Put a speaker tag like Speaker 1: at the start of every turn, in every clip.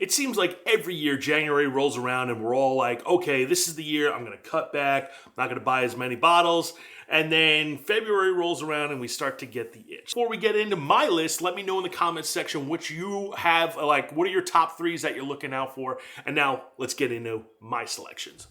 Speaker 1: It seems like every year January rolls around and we're all like, okay, this is the year I'm going to cut back. I'm not going to buy as many bottles. And then February rolls around and we start to get the itch. Before we get into my list, let me know in the comments section which you have, like, what are your top threes that you're looking out for? And now let's get into my selections.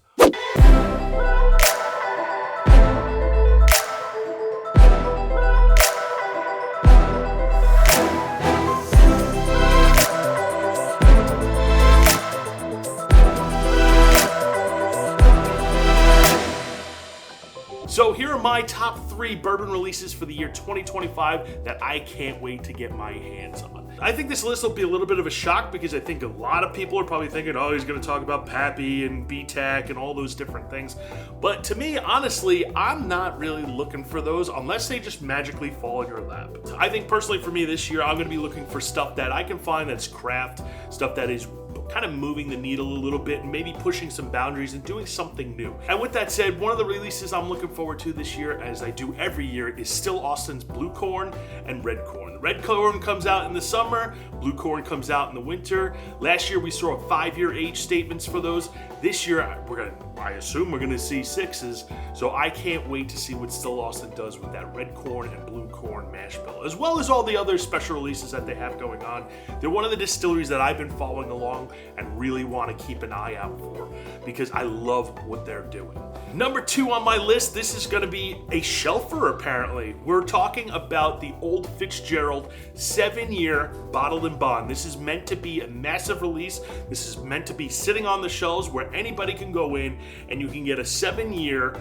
Speaker 1: So here are my top 3 bourbon releases for the year 2025 that I can't wait to get my hands on. I think this list will be a little bit of a shock because I think a lot of people are probably thinking, oh, he's going to talk about Pappy and BTAC and all those different things. But to me, honestly, I'm not really looking for those unless they just magically fall in your lap. I think personally for me this year, I'm going to be looking for stuff that I can find that's craft, stuff that is kind of moving the needle a little bit and maybe pushing some boundaries and doing something new. And with that said, one of the releases I'm looking forward to this year, as I do every year, is still Austin's Blue Corn and Red Corn. The Red Corn comes out in the summer, Blue Corn comes out in the winter. Last year we saw 5-year age statements for those. This year I assume we're gonna see 6s, so I can't wait to see what Still Austin does with that Red Corn and Blue Corn mash bill, as well as all the other special releases that they have going on. They're one of the distilleries that I've been following along and really want to keep an eye out for because I love what they're doing. Number 2 on my list, this is going to be a shelfer apparently. We're talking about the Old Fitzgerald 7-year bottled and bond. This is meant to be a massive release. This is meant to be sitting on the shelves where anybody can go in and you can get a 7-year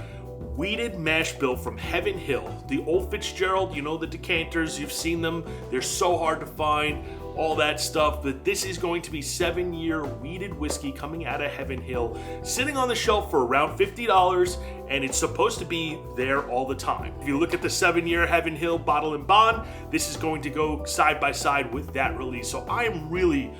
Speaker 1: wheated mash bill from Heaven Hill. The Old Fitzgerald, you know the decanters, you've seen them. They're so hard to find, all that stuff, but this is going to be 7-year wheated whiskey coming out of Heaven Hill, sitting on the shelf for around $50, and it's supposed to be there all the time. If you look at the 7-year Heaven Hill bottle and bond, this is going to go side by side with that release. So I am really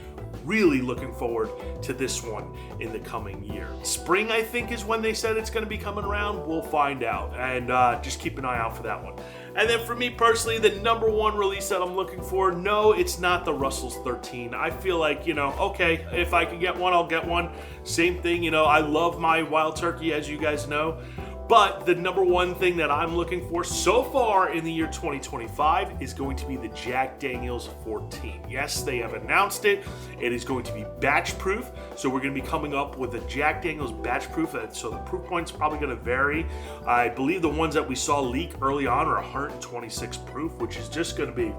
Speaker 1: looking forward to this one in the coming year. Spring, I think, is when they said it's going to be coming around. We'll find out, and just keep an eye out for that one. And then for me personally, the number 1 release that I'm looking for, no, it's not the Russell's 13. I feel like, okay, if I can get one, I'll get one. Same thing, I love my Wild Turkey, as you guys know. But the number 1 thing that I'm looking for so far in the year 2025 is going to be the Jack Daniel's 14. Yes, they have announced it. It is going to be batch proof. So we're going to be coming up with a Jack Daniel's batch proof. So the proof point's probably going to vary. I believe the ones that we saw leak early on are 126 proof, which is just going to be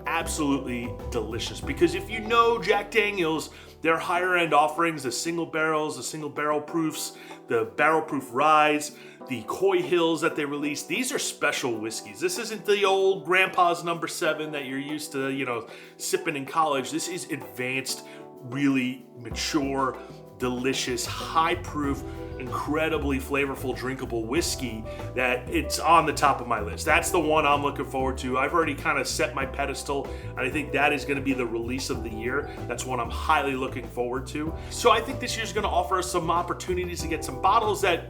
Speaker 1: absolutely delicious. Because if you know Jack Daniel's, their higher end offerings, the single barrels, the single barrel proofs, the barrel proof ryes, the Coy Hills that they released, these are special whiskeys. This isn't the old grandpa's number 7 that you're used to, sipping in college. This is advanced, really mature, delicious, high proof, incredibly flavorful, drinkable whiskey that it's on the top of my list. That's the one I'm looking forward to. I've already kind of set my pedestal, and I think that is going to be the release of the year. That's one I'm highly looking forward to. So I think this year's going to offer us some opportunities to get some bottles that,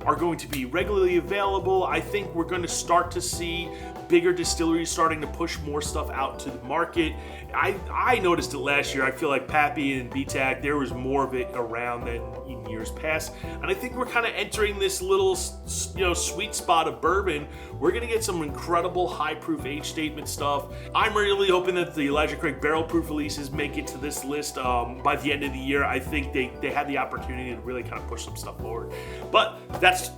Speaker 1: are going to be regularly available. I think we're going to start to see bigger distilleries starting to push more stuff out to the market. I noticed it last year. I feel like Pappy and BTAC, there was more of it around than in years past. And I think we're kind of entering this little, sweet spot of bourbon. We're going to get some incredible high proof age statement stuff. I'm really hoping that the Elijah Craig barrel proof releases make it to this list by the end of the year. I think they had the opportunity to really kind of push some stuff forward. But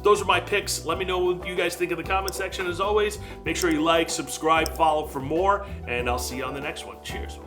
Speaker 1: those are my picks. Let me know what you guys think in the comment section. As always, make sure you like, subscribe, follow for more, and I'll see you on the next one. Cheers.